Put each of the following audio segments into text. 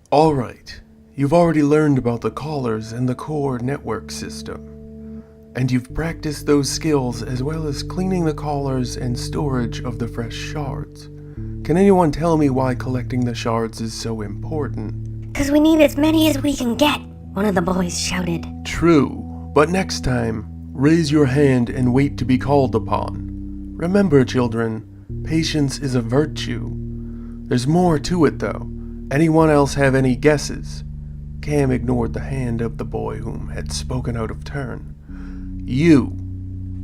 Alright, you've already learned about the collars and the core network system. And you've practiced those skills as well as cleaning the collars and storage of the fresh shards. Can anyone tell me why collecting the shards is so important? 'Cause we need as many as we can get, one of the boys shouted. True, but next time, raise your hand and wait to be called upon. Remember, children, patience is a virtue. There's more to it, though. Anyone else have any guesses? Cam ignored the hand of the boy whom had spoken out of turn. You.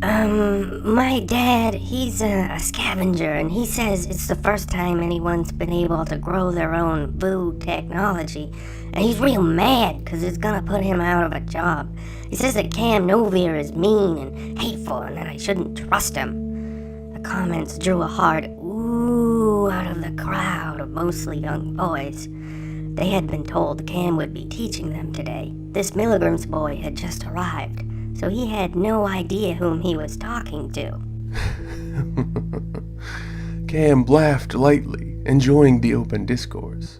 My dad, he's a scavenger, and he says it's the first time anyone's been able to grow their own VOO technology, and he's real mad because it's gonna put him out of a job. He says that Cam Noviri is mean and hateful and that I shouldn't trust him. The comments drew a hard ooh out of the crowd of mostly young boys. They had been told Cam would be teaching them today. This Milligram's boy had just arrived, so he had no idea whom he was talking to. Cam laughed lightly, enjoying the open discourse.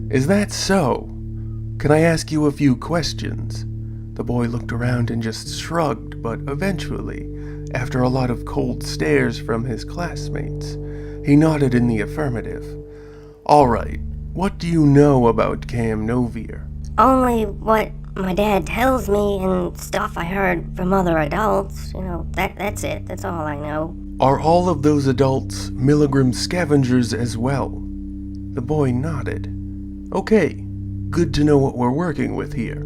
Is that so? Can I ask you a few questions? The boy looked around and just shrugged, but eventually, after a lot of cold stares from his classmates, he nodded in the affirmative. Alright, what do you know about Cam Noviri? Only what my dad tells me and stuff I heard from other adults. That's it. That's all I know. Are all of those adults Milligram scavengers as well? The boy nodded. Okay, good to know what we're working with here.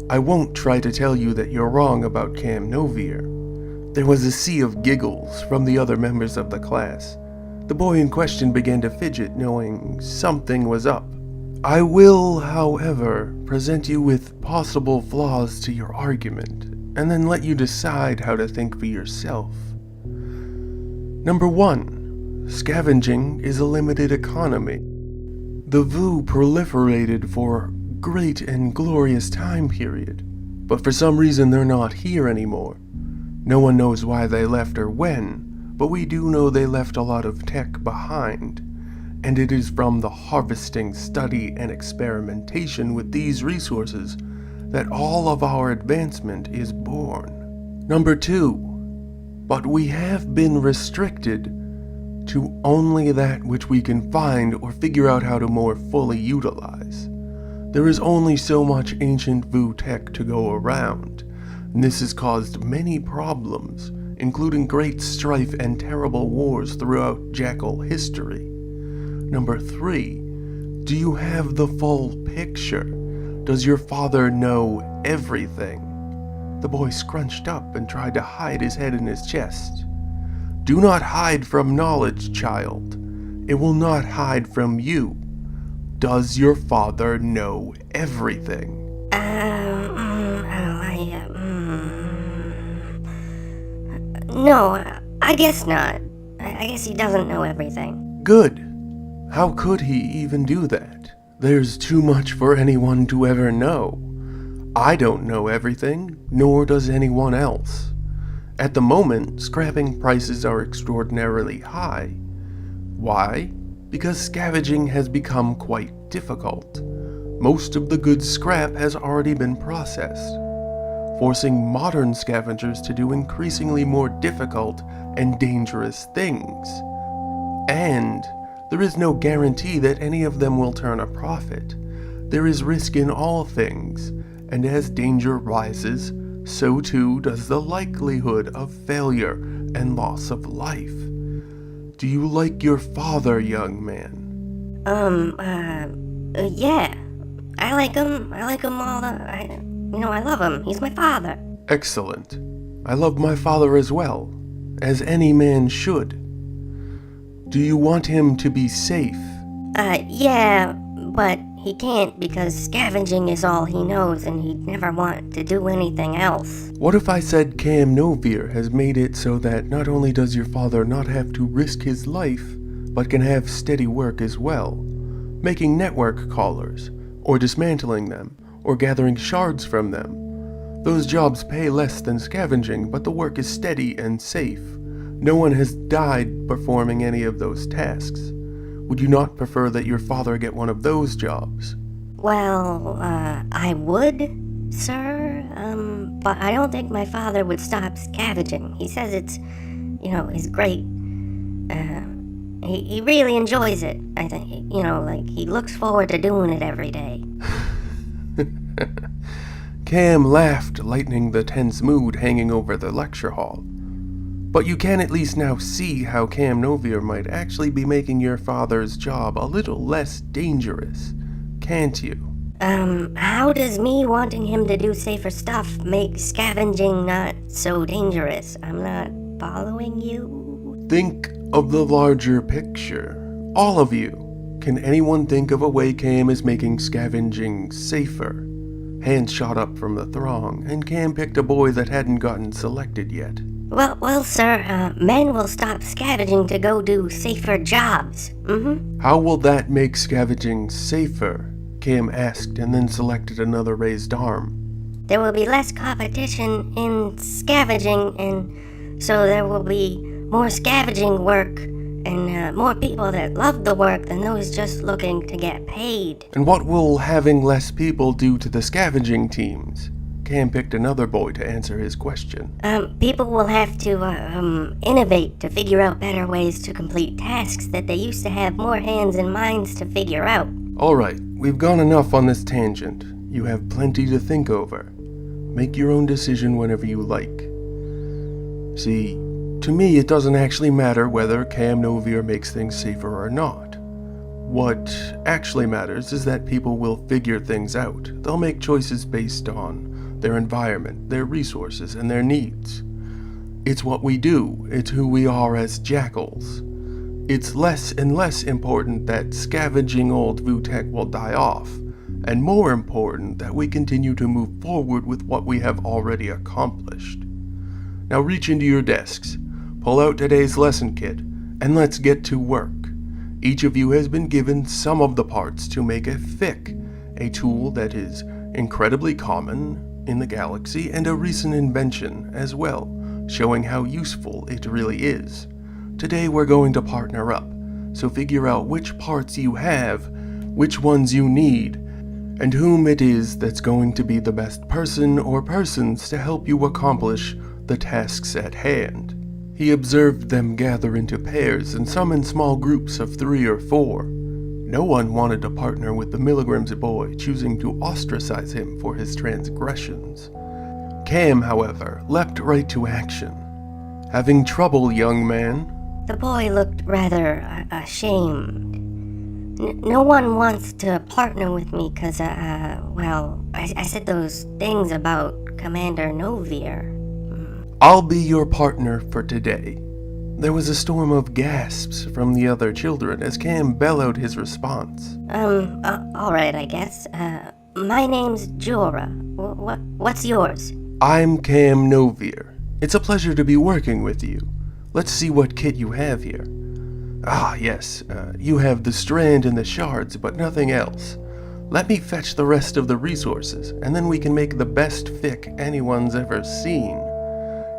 I won't try to tell you that you're wrong about Cam Noviri. There was a sea of giggles from the other members of the class. The boy in question began to fidget, knowing something was up. I will, however, present you with possible flaws to your argument, and then let you decide how to think for yourself. Number 1. Scavenging is a limited economy. The VOO proliferated for a great and glorious time period, but for some reason they're not here anymore. No one knows why they left or when, but we do know they left a lot of tech behind. And it is from the harvesting, study, and experimentation with these resources that all of our advancement is born. Number 2, but we have been restricted to only that which we can find or figure out how to more fully utilize. There is only so much ancient VOO tech to go around, and this has caused many problems, including great strife and terrible wars throughout Jackal history. Number 3, do you have the full picture? Does your father know everything? The boy scrunched up and tried to hide his head in his chest. Do not hide from knowledge, child. It will not hide from you. Does your father know everything? No, I guess not. I guess he doesn't know everything. Good. How could he even do that? There's too much for anyone to ever know. I don't know everything, nor does anyone else. At the moment, scrapping prices are extraordinarily high. Why? Because scavenging has become quite difficult. Most of the good scrap has already been processed, forcing modern scavengers to do increasingly more difficult and dangerous things. And there is no guarantee that any of them will turn a profit. There is risk in all things, and as danger rises, so too does the likelihood of failure and loss of life. Do you like your father, young man? Yeah. I like him. I love him. He's my father. Excellent. I love my father as well, as any man should. Do you want him to be safe? Yeah, but he can't because scavenging is all he knows and he'd never want to do anything else. What if I said Cam Noviri has made it so that not only does your father not have to risk his life, but can have steady work as well, making network collars, or dismantling them, or gathering shards from them? Those jobs pay less than scavenging, but the work is steady and safe. No one has died performing any of those tasks. Would you not prefer that your father get one of those jobs? Well, I would, sir, but I don't think my father would stop scavenging. He says it's, is great. He really enjoys it, I think. Like, he looks forward to doing it every day. Cam laughed, lightening the tense mood hanging over the lecture hall. But you can at least now see how Cam Novir might actually be making your father's job a little less dangerous, can't you? How does me wanting him to do safer stuff make scavenging not so dangerous? I'm not following you. Think of the larger picture. All of you. Can anyone think of a way Cam is making scavenging safer? Hands shot up from the throng, and Cam picked a boy that hadn't gotten selected yet. Well, sir, men will stop scavenging to go do safer jobs. How will that make scavenging safer? Cam asked and then selected another raised arm. There will be less competition in scavenging, and so there will be more scavenging work, and more people that love the work than those just looking to get paid. And what will having less people do to the scavenging teams? Cam picked another boy to answer his question. People will have to, innovate to figure out better ways to complete tasks that they used to have more hands and minds to figure out. Alright, we've gone enough on this tangent. You have plenty to think over. Make your own decision whenever you like. See, to me it doesn't actually matter whether Cam Novir makes things safer or not. What actually matters is that people will figure things out. They'll make choices based on their environment, their resources, and their needs. It's what we do. It's who we are as jackals. It's less and less important that scavenging old VooTech will die off, and more important that we continue to move forward with what we have already accomplished. Now reach into your desks, pull out today's lesson kit, and let's get to work. Each of you has been given some of the parts to make a FIC, a tool that is incredibly common in the galaxy and a recent invention as well, showing how useful it really is. Today we're going to partner up, so figure out which parts you have, which ones you need, and whom it is that's going to be the best person or persons to help you accomplish the tasks at hand. He observed them gather into pairs and some in small groups of 3 or 4. No one wanted to partner with the Milligrim's boy, choosing to ostracize him for his transgressions. Cam, however, leapt right to action. Having trouble, young man? The boy looked rather ashamed. No one wants to partner with me because, I said those things about Commander Novir. I'll be your partner for today. There was a storm of gasps from the other children as Cam bellowed his response. Alright, I guess. My name's Jorah. What's yours? I'm Cam Novir. It's a pleasure to be working with you. Let's see what kit you have here. Ah, yes, you have the strand and the shards, but nothing else. Let me fetch the rest of the resources, and then we can make the best fic anyone's ever seen.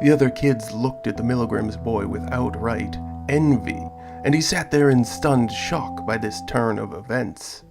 The other kids looked at the Milligrim's boy with outright envy, and he sat there in stunned shock by this turn of events.